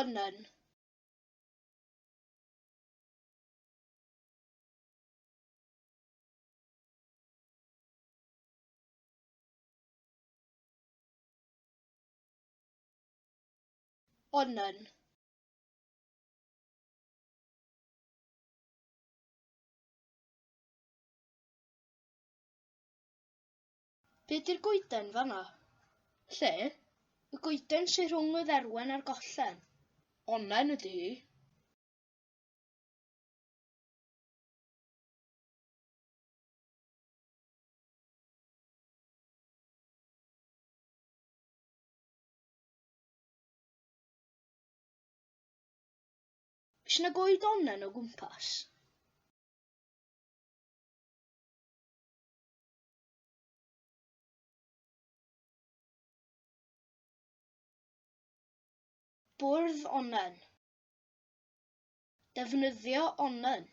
onnen, onnen, be 'di'r goeden fan'na? Lle? Y goeden sy rhwng y dderwen a'r gollen. Onnen ydi hi. Oes 'na goed onnen o gwmpas? Bwrdd onnen. Defnyddio onnen.